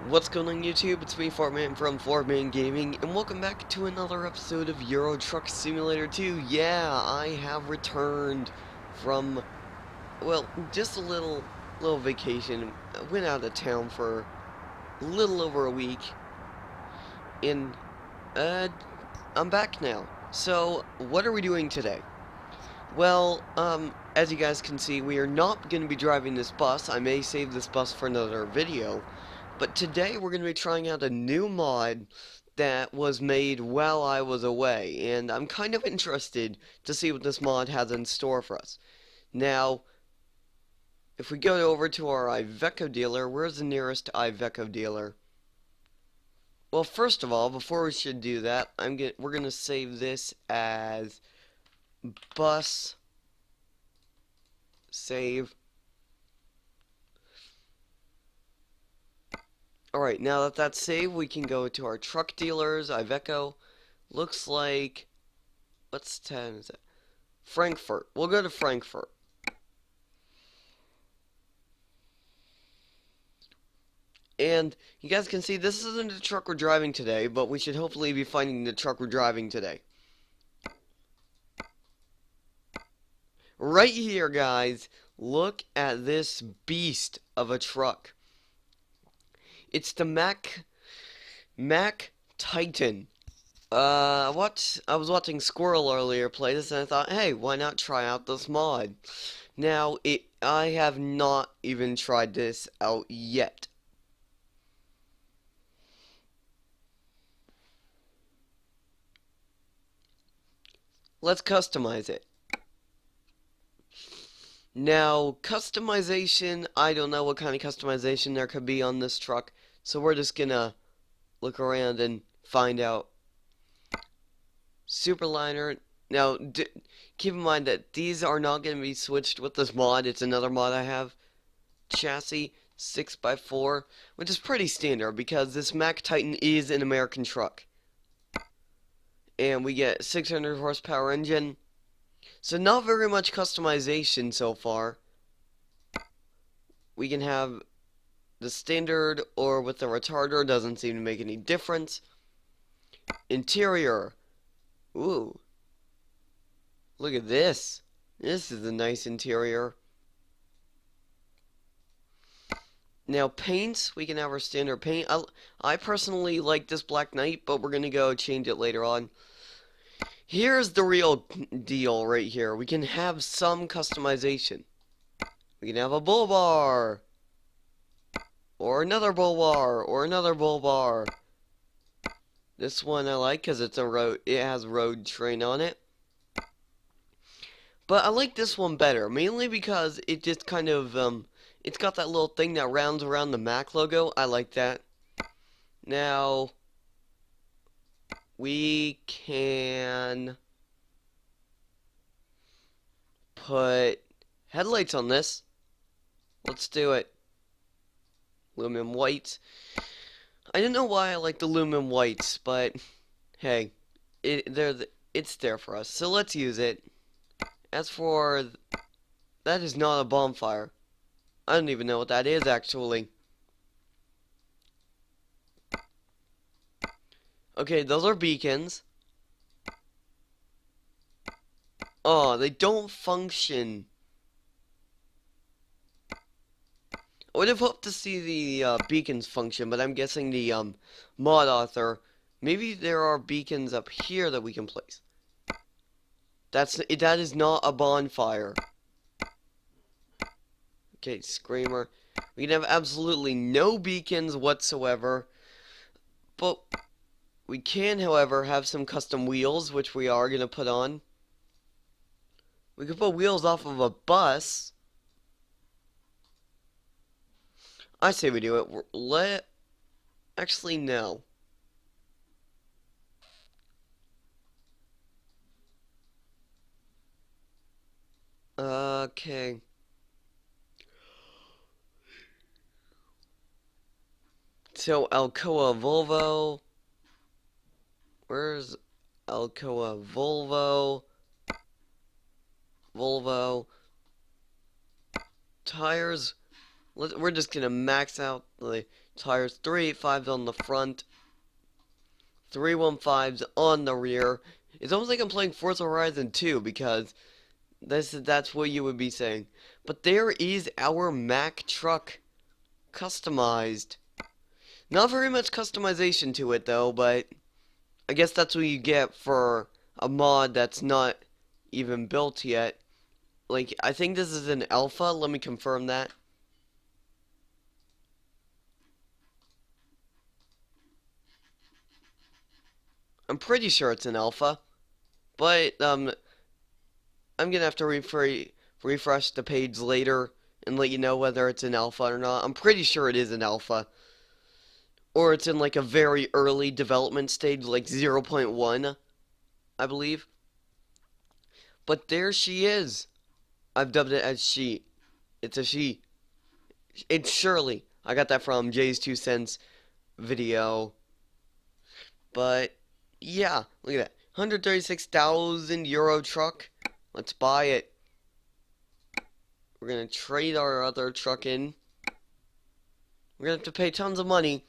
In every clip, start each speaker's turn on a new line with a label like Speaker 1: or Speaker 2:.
Speaker 1: What's going on YouTube? It's me, Fartman from Fartman Gaming, and welcome back to another episode of Euro Truck Simulator 2. Yeah, I have returned from, well, just a little vacation. I went out of town for a little over a week, and, I'm back now. So, what are we doing today? Well, as you guys can see, we are not going to be driving this bus. I may save this bus for another video. But today we're going to be trying out a new mod that was made while I was away, and I'm kind of interested to see what this mod has in store for us. Now, if we go over to our Iveco dealer, where's the nearest Iveco dealer? Well, first of all, before we should do that, we're going to save this as bus save. Alright, now that that's saved, we can go to our truck dealers, Iveco. Looks like, what's 10 is it? Frankfurt. We'll go to Frankfurt. And you guys can see this isn't the truck we're driving today, but we should hopefully be finding the truck we're driving today. Right here, guys, look at this beast of a truck. It's the Mack TITAN. I was watching Squirrel earlier play this, and I thought, hey, why not try out this mod? Now, I have not even tried this out yet. Let's customize it. Now, customization, I don't know what kind of customization there could be on this truck, so we're just gonna look around and find out. Superliner. Now, keep in mind that these are not going to be switched with this mod. It's another mod I have. Chassis 6x4, which is pretty standard because this Mack TITAN is an American truck. And we get 600 horsepower engine. So not very much customization so far. We can have the standard or with the retarder, doesn't seem to make any difference. Interior. Ooh. Look at this. This is a nice interior. Now, paints, we can have our standard paint. I personally like this Black Knight, but we're going to go change it later on. Here's the real deal right here. We can have some customization. We can have a bull bar. Or another bull bar. Or another bull bar. This one I like because it has road train on it. But I like this one better, mainly because it just kind of, it's got that little thing that rounds around the Mack logo. I like that. Now, we can put headlights on this. Let's do it. Aluminum white. I don't know why I like the aluminum whites, but hey, it's there for us. So let's use it. As for, that is not a bonfire. I don't even know what that is, actually. Okay, those are beacons. Oh, they don't function. I would have hoped to see the beacons function, but I'm guessing the mod author, maybe there are beacons up here that we can place. That is not a bonfire. Okay, Screamer. We can have absolutely no beacons whatsoever. But we can, however, have some custom wheels, which we are going to put on. We could put wheels off of a bus. I say we do it. Actually, no. Okay. So, Alcoa Volvo. Where's Alcoa Volvo? Volvo. Tires. we're just gonna max out the tires. 385s on the front, 315s on the rear. It's almost like I'm playing Forza Horizon 2 because that's what you would be saying. But there is our Mack truck customized. Not very much customization to it though, but I guess that's what you get for a mod that's not even built yet. Like, I think this is an alpha. Let me confirm that. I'm pretty sure it's an alpha, but I'm gonna have to refresh the page later and let you know whether it's an alpha or not. I'm pretty sure it is an alpha, or it's in like a very early development stage, like 0.1, I believe. But there she is. I've dubbed it as she. It's a she. It's Shirley. I got that from Jay's 2 cents video. But yeah, look at that. 136,000 euro truck. Let's buy it. We're gonna trade our other truck in. We're gonna have to pay tons of money.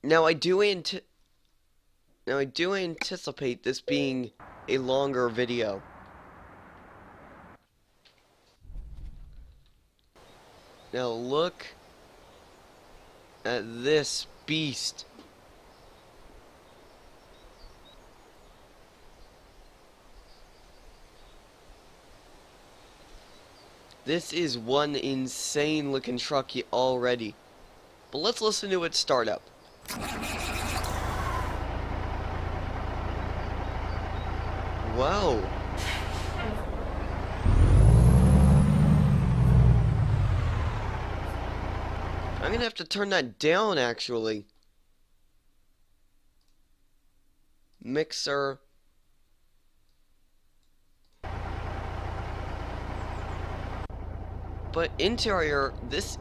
Speaker 1: Now I do anticipate this being a longer video. Now look at this beast. This is one insane looking truck already. But let's listen to its startup. Wow. I'm gonna have to turn that down actually. Mixer. But interior, this...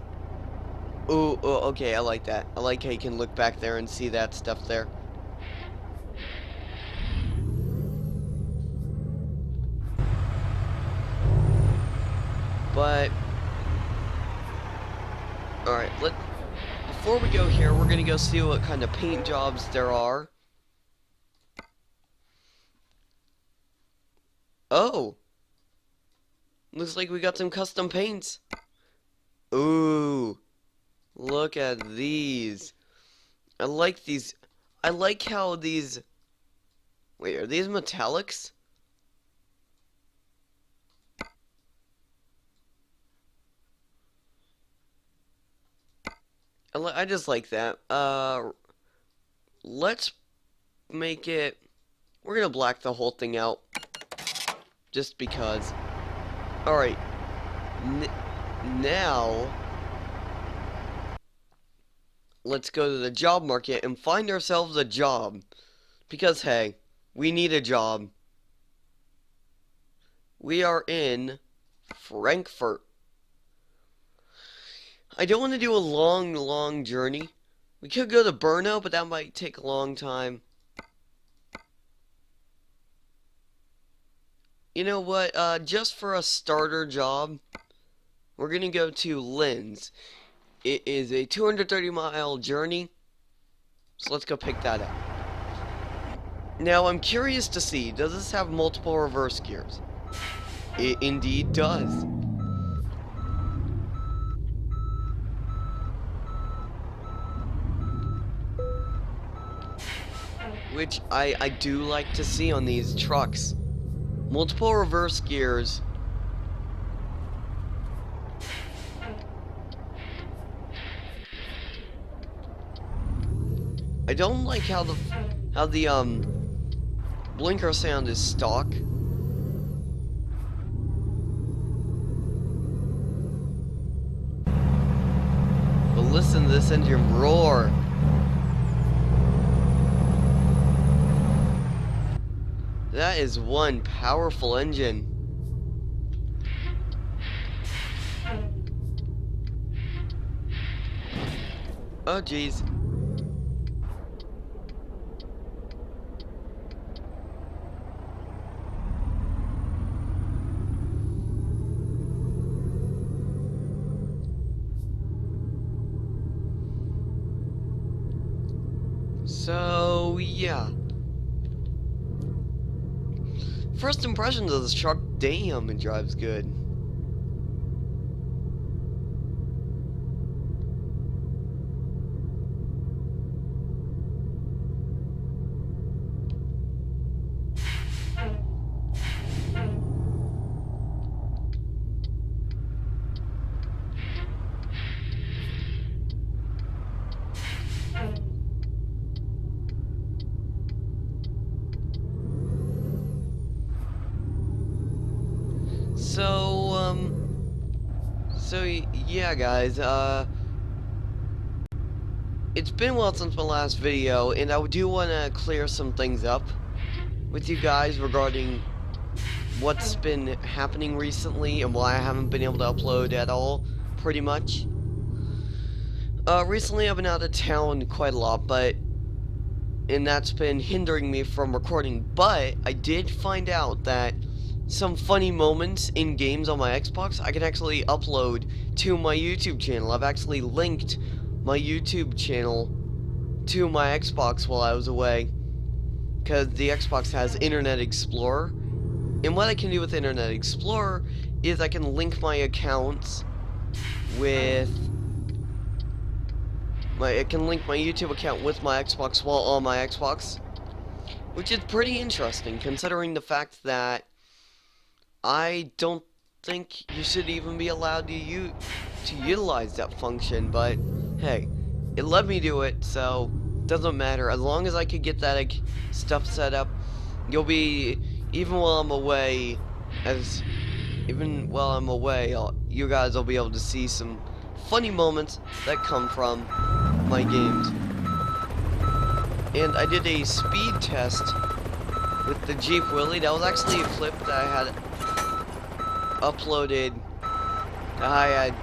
Speaker 1: Ooh, okay, I like that. I like how you can look back there and see that stuff there. But... Alright, before we go here, we're gonna go see what kind of paint jobs there are. Oh! Looks like we got some custom paints. Ooh. Look at these. I like these. I like how these... Wait, are these metallics? I just like that. Let's make it... We're gonna black the whole thing out. Just because. Alright. Now... Let's go to the job market and find ourselves a job. Because, hey, we need a job. We are in Frankfurt. I don't want to do a long journey. We could go to Brno, but that might take a long time. You know what? Just for a starter job, we're going to go to Linz. It is a 230-mile journey, so let's go pick that up. Now, I'm curious to see, does this have multiple reverse gears? It indeed does. Which I do like to see on these trucks. Multiple reverse gears. I don't like how the blinker sound is stock. But listen to this engine roar. That is one powerful engine. Oh geez. So, yeah. First impressions of this truck, damn, it drives good. So, yeah, guys, it's been a while since my last video, and I do want to clear some things up with you guys regarding what's been happening recently and why I haven't been able to upload at all, pretty much. Recently I've been out of town quite a lot, and that's been hindering me from recording, but I did find out that some funny moments in games on my Xbox I can actually upload to my YouTube channel. I've actually linked my YouTube channel to my Xbox while I was away, because the Xbox has Internet Explorer, and what I can do with Internet Explorer is I can link my accounts with I can link my YouTube account with my Xbox while on my Xbox, which is pretty interesting considering the fact that I don't think you should even be allowed to utilize that function, but hey, it let me do it, so it doesn't matter. As long as I could get that stuff set up, you'll be, even while I'm away, you guys will be able to see some funny moments that come from my games. And I did a speed test with the Jeep Willy. That was actually a clip that I had uploaded, that I had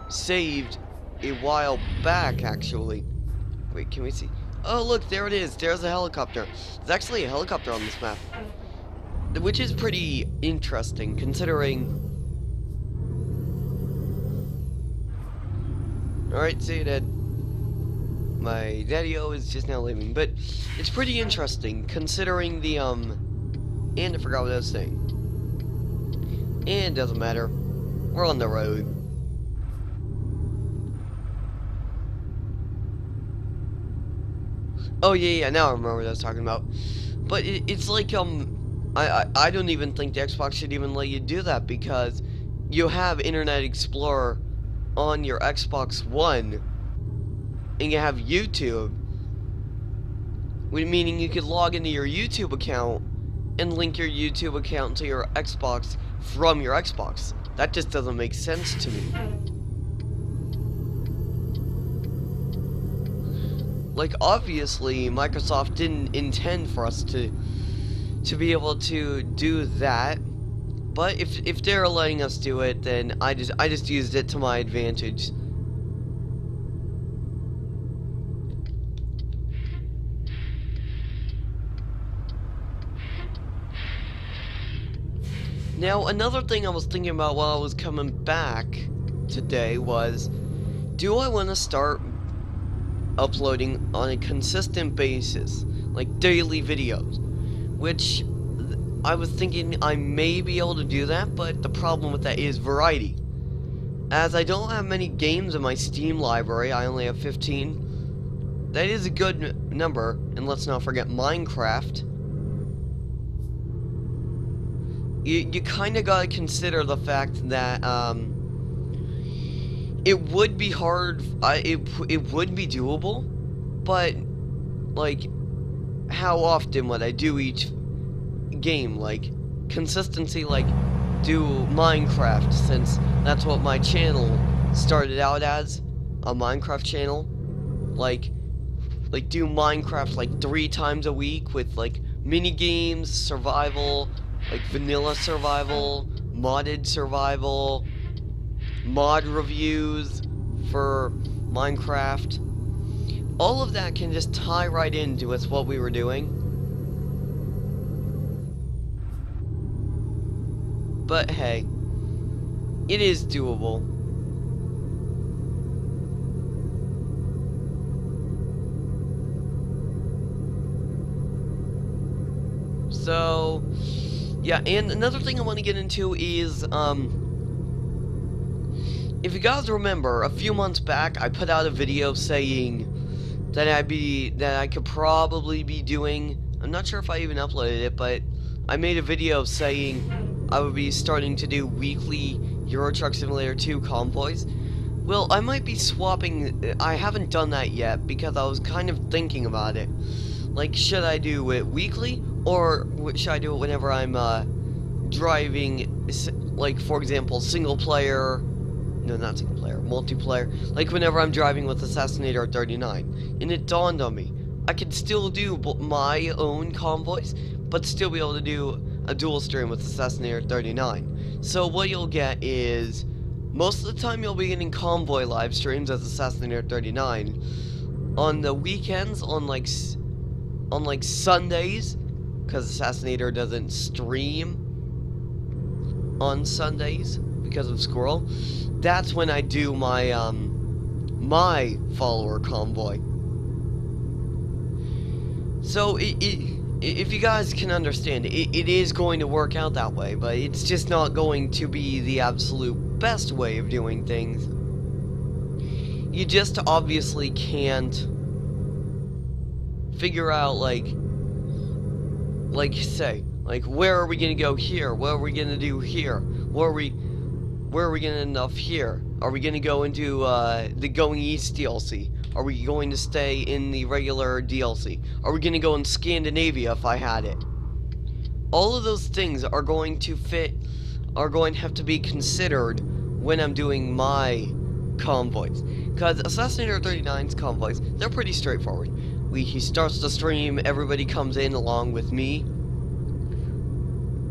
Speaker 1: saved a while back, actually. Wait, can we see? Oh, look, there it is. There's a helicopter. There's actually a helicopter on this map, which is pretty interesting, considering... Alright, see you, Dad. My daddy-o is just now leaving, but it's pretty interesting, considering the, and I forgot what I was saying. And it doesn't matter. We're on the road. Oh, yeah, now I remember what I was talking about. But it's like, I don't even think the Xbox should even let you do that, because you have Internet Explorer on your Xbox One, and you have YouTube, meaning you could log into your YouTube account and link your YouTube account to your Xbox from your Xbox. That just doesn't make sense to me. Like, obviously, Microsoft didn't intend for us to be able to do that, but if they're letting us do it, then I just used it to my advantage. Now, another thing I was thinking about while I was coming back today was, do I want to start uploading on a consistent basis, like daily videos? Which I was thinking I may be able to do that, but the problem with that is variety. As I don't have many games in my Steam library, I only have 15. That is a good number, and let's not forget Minecraft. You kind of gotta consider the fact that, it would be hard, it would be doable, but, like, how often would I do each game? Like, consistency, like, do Minecraft, since that's what my channel started out as, a Minecraft channel. Like do Minecraft, like, 3 times a week with, like, mini games, survival, like vanilla survival, modded survival, mod reviews for Minecraft. All of that can just tie right into with what we were doing. But hey, it is doable. So, yeah, and another thing I want to get into is, if you guys remember, a few months back, I put out a video saying that I could probably be doing, I'm not sure if I even uploaded it, but I made a video saying I would be starting to do weekly Euro Truck Simulator 2 convoys. Well, I might be swapping, I haven't done that yet, because I was kind of thinking about it. Like, should I do it weekly, or should I do it whenever I'm, driving, like, for example, single player, no, not single player, multiplayer, like whenever I'm driving with Assassinator 39, and it dawned on me, I could still do my own convoys, but still be able to do a dual stream with Assassinator 39. So what you'll get is, most of the time you'll be getting convoy live streams as Assassinator 39. On the weekends, on like Sundays, because Assassinator doesn't stream on Sundays because of Squirrel, that's when I do my my follower convoy. So if you guys can understand, it is going to work out that way, but it's just not going to be the absolute best way of doing things. You just obviously can't figure out, like say, like, where are we gonna go here? What are we gonna do here? Where are we gonna end up here? Are we gonna go into the Going East DLC? Are we going to stay in the regular DLC? Are we gonna go in Scandinavia if I had it? All of those things are going to have to be considered when I'm doing my convoys. Because Assassinator 39's convoys, they're pretty straightforward. He starts the stream, everybody comes in along with me.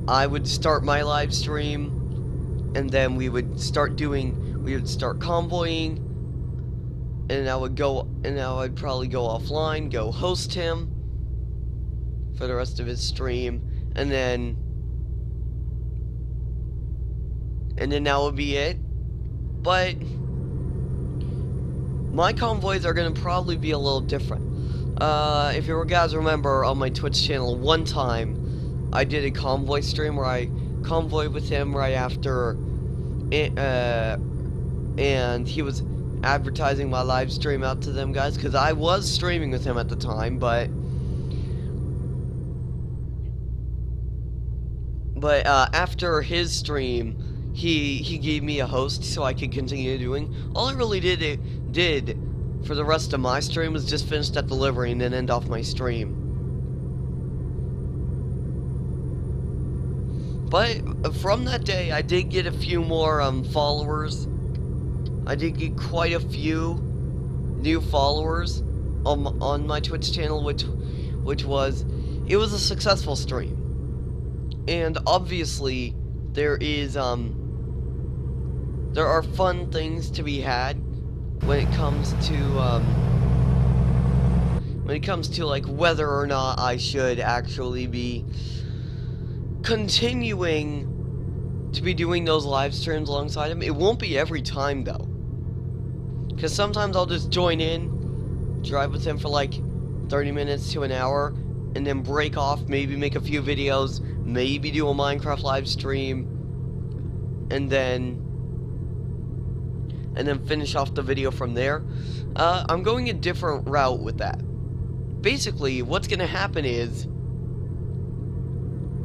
Speaker 1: I would start my live stream, and then we would start convoying, and I would probably go offline, go host him for the rest of his stream, and then that would be it. But my convoys are gonna probably be a little different. If you guys remember, on my Twitch channel, one time I did a convoy stream where I convoyed with him right after and he was advertising my live stream out to them guys, because I was streaming with him at the time, but after his stream, he gave me a host so I could continue doing. All I really did for the rest of my stream was just finish that delivery and then end off my stream. But from that day, I did get a few more followers. I did get quite a few new followers on my Twitch channel, which was a successful stream. And obviously, there are fun things to be had when it comes to like whether or not I should actually be continuing to be doing those live streams alongside him. It won't be every time though, because sometimes I'll just join in, drive with him for like 30 minutes to an hour, and then break off, maybe make a few videos, maybe do a Minecraft live stream, and then finish off the video from there. I'm going a different route with that. Basically, what's gonna happen is,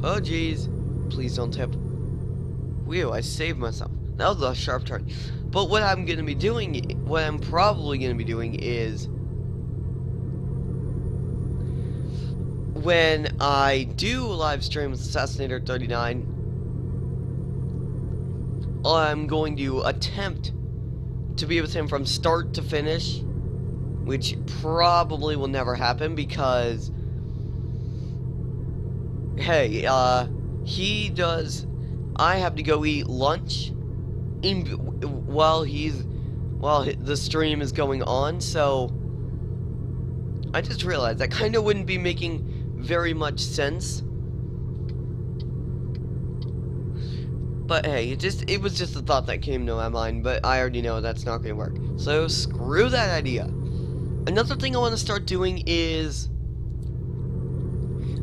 Speaker 1: oh geez, please don't tip. Whew, I saved myself. That was a sharp turn. But what I'm probably gonna be doing is, when I do live stream with Assassinator 39, I'm going to attempt to be with him from start to finish, which probably will never happen because, hey, I have to go eat lunch while the stream is going on, so I just realized that kind of wouldn't be making very much sense. But hey, it was just a thought that came to my mind, but I already know that's not going to work. So screw that idea. Another thing I want to start doing is,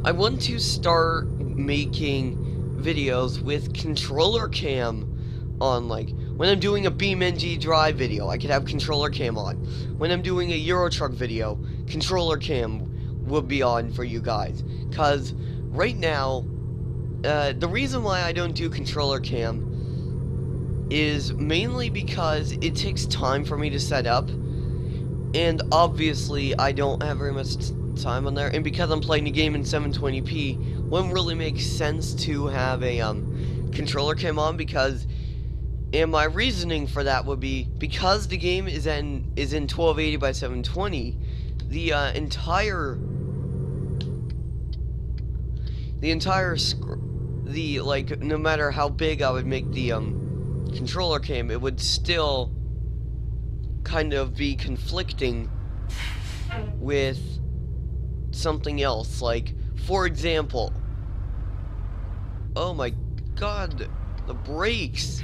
Speaker 1: I want to start making videos with controller cam on. Like, when I'm doing a BeamNG Drive video, I could have controller cam on. When I'm doing a Euro Truck video, controller cam will be on for you guys. Cause right now, the reason why I don't do controller cam is mainly because it takes time for me to set up, and obviously I don't have very much time on there, and because I'm playing the game in 720p, wouldn't really make sense to have a controller cam on, because, and my reasoning for that would be, because the game is in 1280 by 720, the like, no matter how big I would make the controller cam, it would still kind of be conflicting with something else. Like, for example, oh my god, the brakes.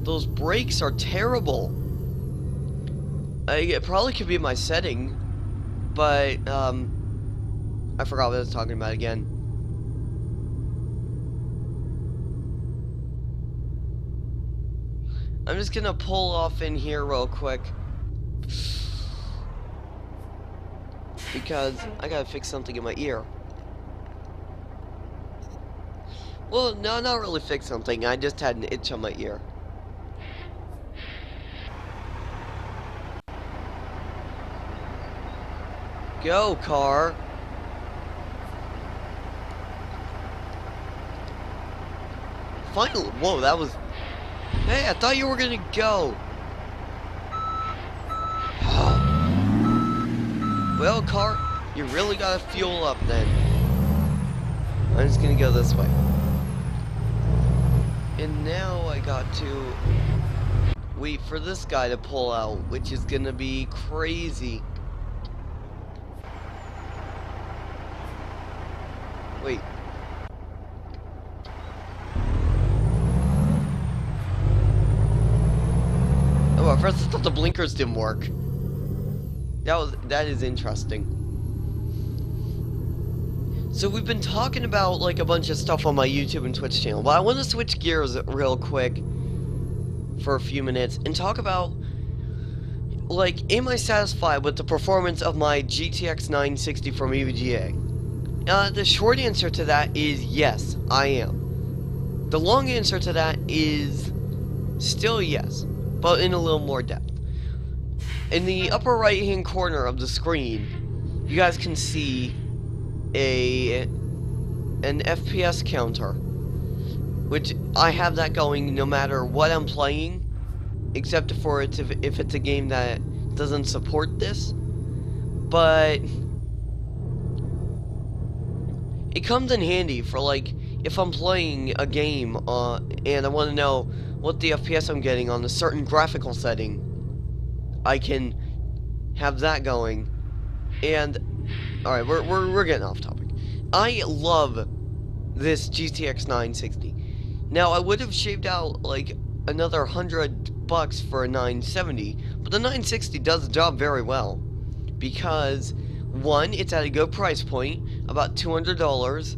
Speaker 1: Those brakes are terrible. It probably could be my setting, but I forgot what I was talking about again. I'm just gonna pull off in here real quick, because I gotta fix something in my ear. Well, no, not really fix something. I just had an itch on my ear. Go, car. Finally. Whoa, that was... Hey, I thought you were gonna go. Well, car, you really gotta fuel up then. I'm just gonna go this way. And now I got to wait for this guy to pull out, which is gonna be crazy. Wait. Oh, at first I thought the blinkers didn't work. That is interesting. So we've been talking about like a bunch of stuff on my YouTube and Twitch channel, but I want to switch gears real quick for a few minutes and talk about, like, am I satisfied with the performance of my GTX 960 from EVGA? The short answer to that is yes, I am. The long answer to that is still yes, but in a little more depth. In the upper right hand corner of the screen, you guys can see an FPS counter, which I have that going no matter what I'm playing, except for it if it's a game that doesn't support this. But it comes in handy for, like, if I'm playing a game and I want to know what the FPS I'm getting on a certain graphical setting, I can have that going. And alright, we're getting off topic. I love this GTX 960. Now, I would have shaved out like another $100 for a 970, but the 960 does the job very well, because one, it's at a good price point, about $200,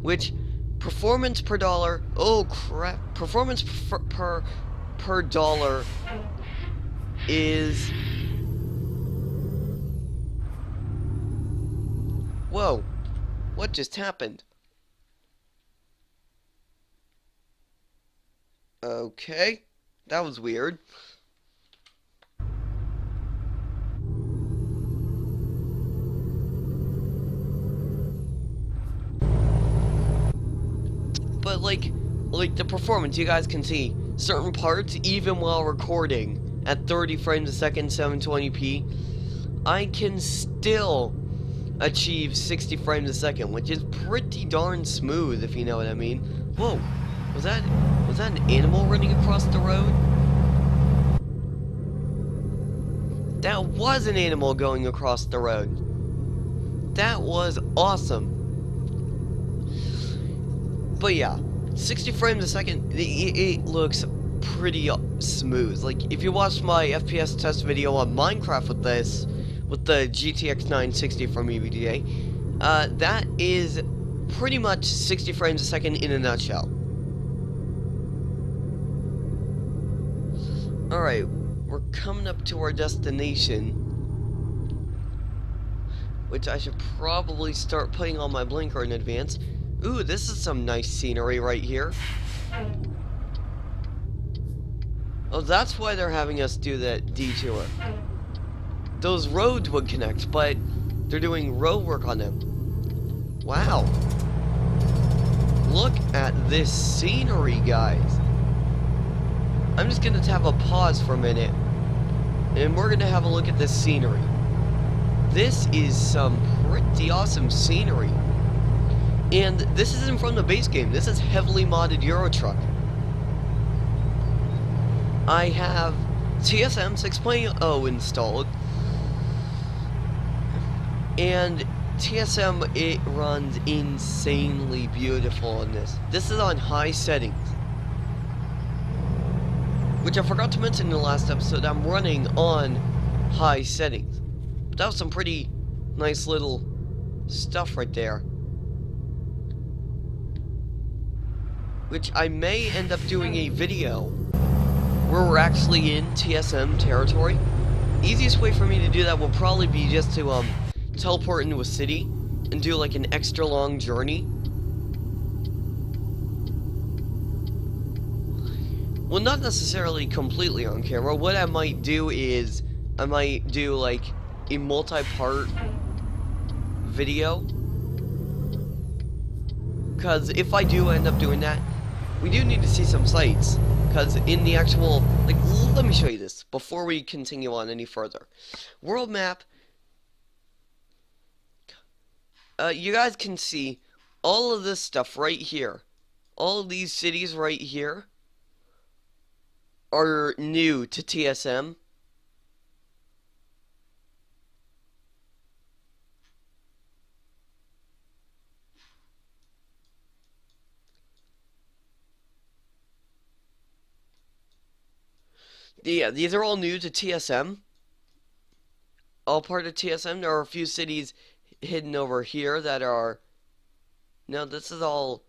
Speaker 1: which performance per dollar, oh crap, performance per dollar is, whoa, what just happened? Okay, that was weird. But like the performance, you guys can see certain parts, even while recording at 30 frames a second, 720p, I can still achieve 60 frames a second, which is pretty darn smooth, if you know what I mean. Whoa, was that an animal running across the road? That was an animal going across the road. That was awesome. But yeah, 60 frames a second, it looks pretty smooth. Like, if you watched my FPS test video on Minecraft with with the GTX 960 from EVGA. That is pretty much 60 frames a second in a nutshell. Alright, we're coming up to our destination, which I should probably start putting on my blinker in advance. Ooh, this is some nice scenery right here. Oh, that's why they're having us do that detour. Those roads would connect, but they're doing road work on them. Wow. Look at this scenery, guys. I'm just gonna have a pause for a minute, and we're gonna have a look at this scenery. This is some pretty awesome scenery. And this isn't from the base game, this is heavily modded Euro Truck. I have TSM 6.0 installed, and TSM, it runs insanely beautiful on this. This is on high settings, which I forgot to mention in the last episode. I'm running on high settings. But that was some pretty nice little stuff right there, which I may end up doing a video where we're actually in TSM territory. Easiest way for me to do that will probably be just to teleport into a city and do like an extra long journey. Well, not necessarily completely on camera. What I might do is I might do like a multi-part video, because if I do end up doing that, we do need to see some sights. Because in the actual, like, let me show you this before we continue on any further. World map. You guys can see all of this stuff right here. All of these cities right here are new to TSM. Yeah, these are all new to TSM. All part of TSM. There are a few cities hidden over here that are... No, this is all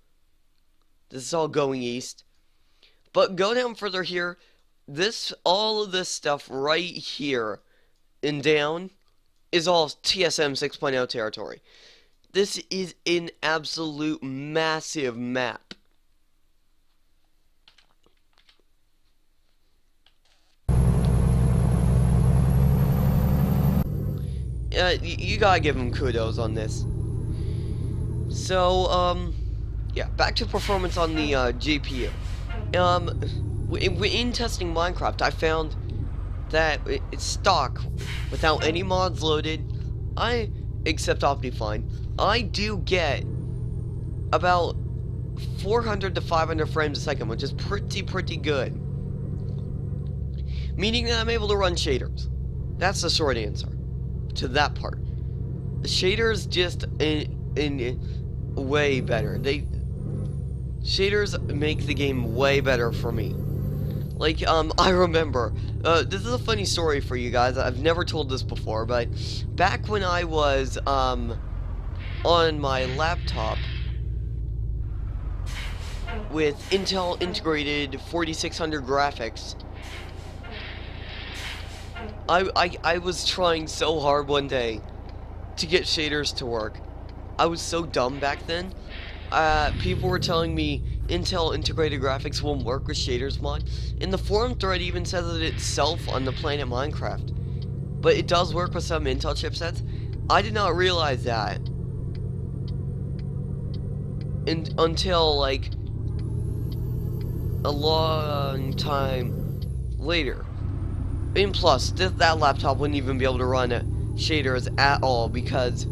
Speaker 1: going east. But go down further here. All of this stuff right here and down is all TSM 6.0 territory. This is an absolute massive map. You gotta give them kudos on this. So, yeah, back to performance on the GPU. In testing Minecraft, I found that it's stock, without any mods loaded, except Optifine, I do get about 400 to 500 frames a second, which is pretty good. Meaning that I'm able to run shaders. That's the short answer to that part. The shaders just in way better. Shaders make the game way better for me. Like, I remember, this is a funny story for you guys. I've never told this before, but back when I was, on my laptop with Intel integrated 4600 graphics, I was trying so hard one day to get shaders to work. I was so dumb back then. People were telling me Intel integrated graphics won't work with shaders mod. And the forum thread even says it itself on the Planet Minecraft. But it does work with some Intel chipsets. I did not realize that until like a long time later. And plus, that laptop wouldn't even be able to run shaders at all, because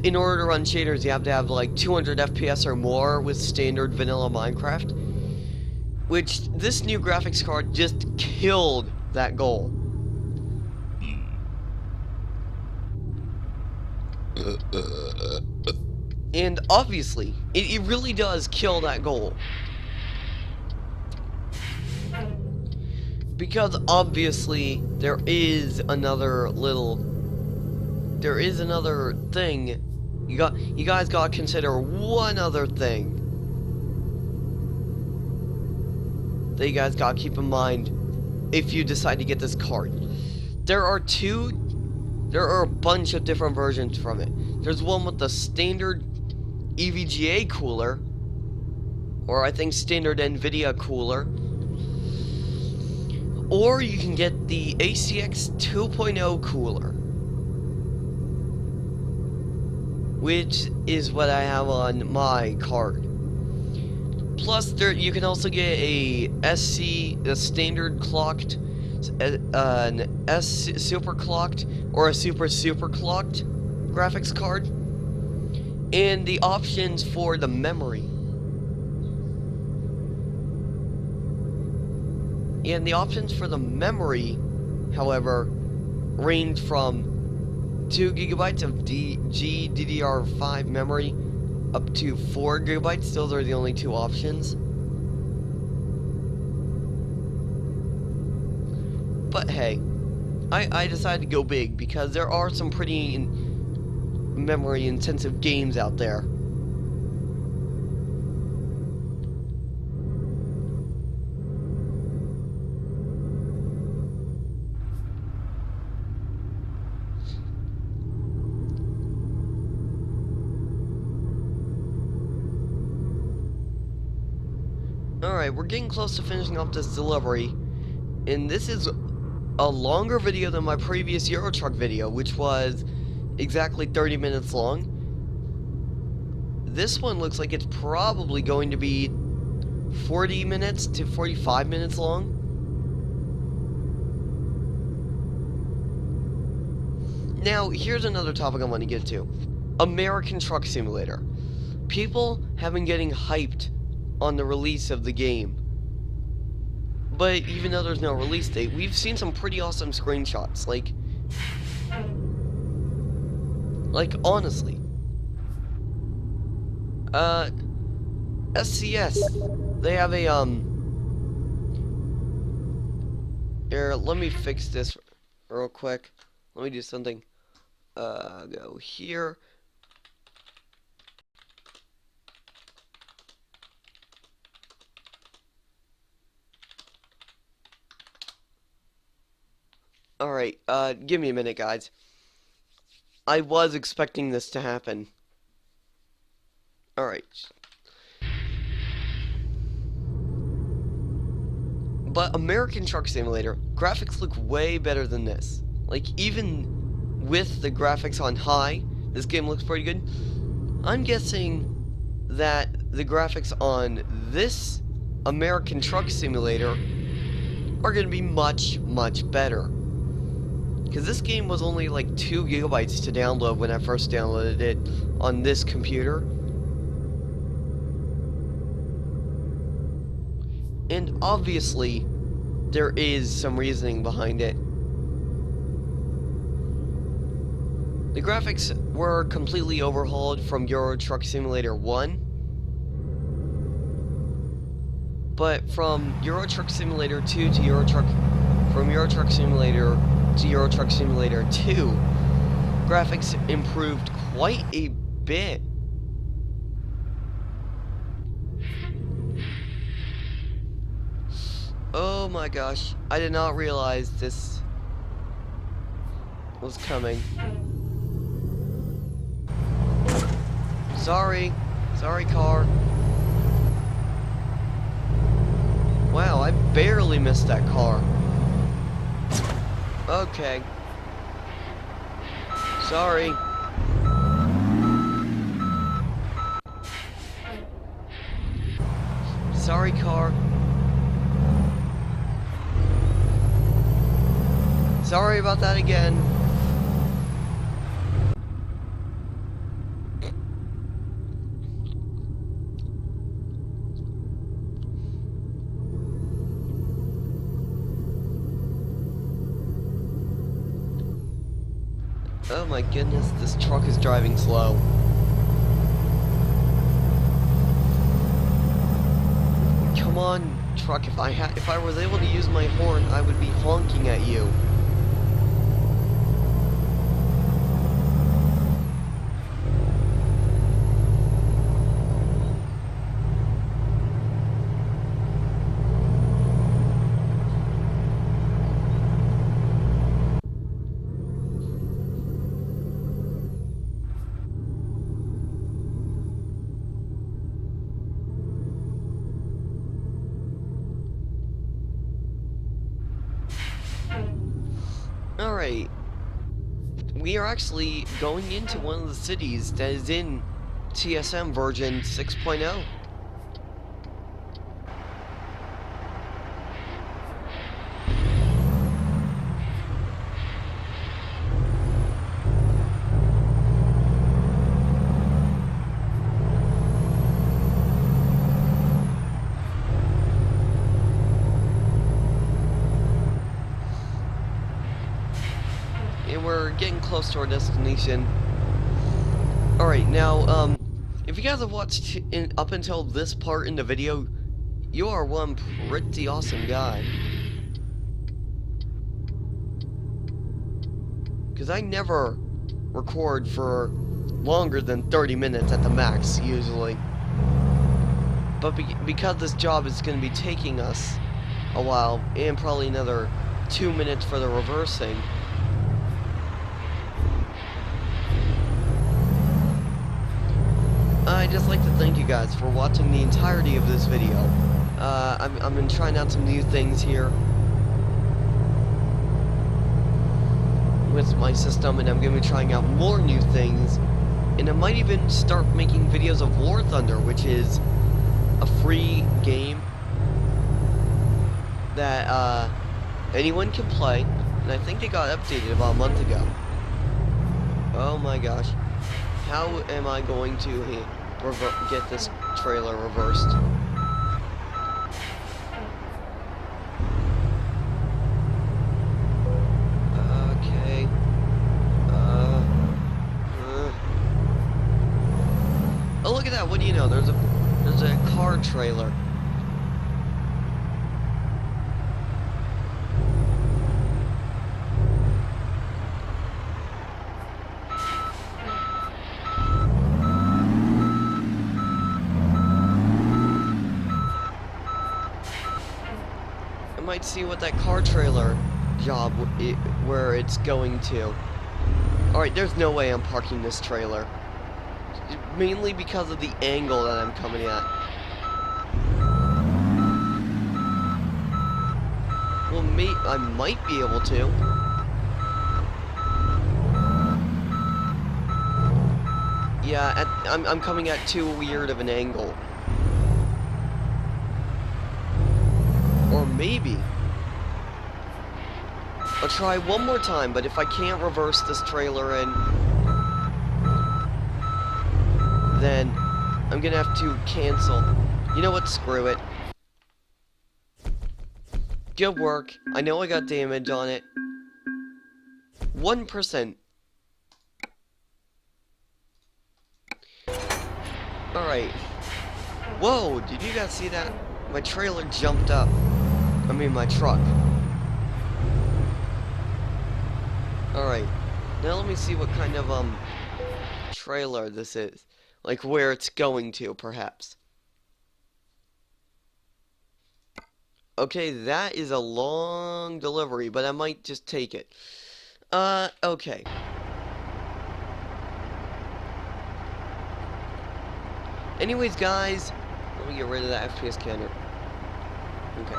Speaker 1: in order to run shaders you have to have like 200 FPS or more with standard vanilla Minecraft, which this new graphics card just killed that goal. And obviously, it really does kill that goal. Because obviously, there is another little there is another thing. You guys gotta consider one other thing that you guys gotta keep in mind if you decide to get this card. There are a bunch of different versions from it. There's one with the standard EVGA cooler, or I think standard NVIDIA cooler, or you can get the ACX 2.0 cooler, which is what I have on my card. Plus, you can also get a standard clocked, an super clocked, or a super clocked graphics card, and the options for the memory. And the options for the memory, however, range from 2 gigabytes of GDDR5 memory up to 4 gigabytes. Those are the only two options. But hey, I decided to go big because there are some pretty memory intensive games out there. Alright, we're getting close to finishing off this delivery, and this is a longer video than my previous Euro Truck video, which was exactly 30 minutes long. This one looks like it's probably going to be 40 minutes to 45 minutes long. Now, here's another topic I want to get to. American Truck Simulator. People have been getting hyped on the release of the game. But even though there's no release date, we've seen some pretty awesome screenshots. Like honestly. SCS. They have a, here, let me fix this real quick. Let me do something. Go here. Alright, give me a minute, guys. I was expecting this to happen. Alright. But American Truck Simulator, graphics look way better than this. Like, even with the graphics on high, this game looks pretty good. I'm guessing that the graphics on this American Truck Simulator are going to be much, much better. Because this game was only like 2 gigabytes to download when I first downloaded it on this computer. And obviously, there is some reasoning behind it. The graphics were completely overhauled from Euro Truck Simulator 1. But from Euro Truck Simulator 2 to Euro Truck Simulator to Euro Truck Simulator 2, graphics improved quite a bit. Oh my gosh, I did not realize this was coming. Sorry car. Wow, I barely missed that car. Okay. Sorry. Sorry, car. Sorry about that again. Oh my goodness, this truck is driving slow. Come on, truck, if I was able to use my horn, I would be honking at you. Alright. We are actually going into one of the cities that is in TSM version 6.0. And we're getting close to our destination. Alright, now, if you guys have watched up until this part in the video, you are one pretty awesome guy. Because I never record for longer than 30 minutes at the max, usually. But because this job is going to be taking us a while, and probably another 2 minutes for the reversing, I'd just like to thank you guys for watching the entirety of this video. I'm going to try out some new things here with my system, and I'm going to be trying out more new things, and I might even start making videos of War Thunder, which is a free game that anyone can play, and I think they got updated about a month ago. Oh my gosh. How am I going to get this trailer reversed? Okay. Oh, look at that! What do you know? There's a car trailer. Might see what that car trailer job where it's going to. Alright, there's no way I'm parking this trailer. Mainly because of the angle that I'm coming at. Well, I might be able to. Yeah, I'm coming at too weird of an angle. Or maybe I'll try one more time, but if I can't reverse this trailer in, then I'm gonna have to cancel. You know what? Screw it. Good work. I know I got damage on it. 1%. Alright. Whoa, did you guys see that? My trailer jumped up. I mean, my truck. Alright. Now let me see what kind of, trailer this is. Like, where it's going to, perhaps. Okay, that is a long delivery, but I might just take it. Okay. Anyways, guys, let me get rid of that FPS counter. Okay.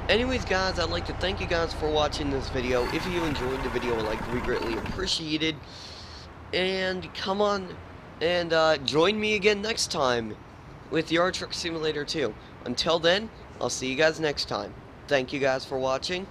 Speaker 1: Anyways, guys, I'd like to thank you guys for watching this video. If you enjoyed the video, we greatly appreciate it. And come on and join me again next time with Euro Truck Simulator 2. Until then, I'll see you guys next time. Thank you guys for watching.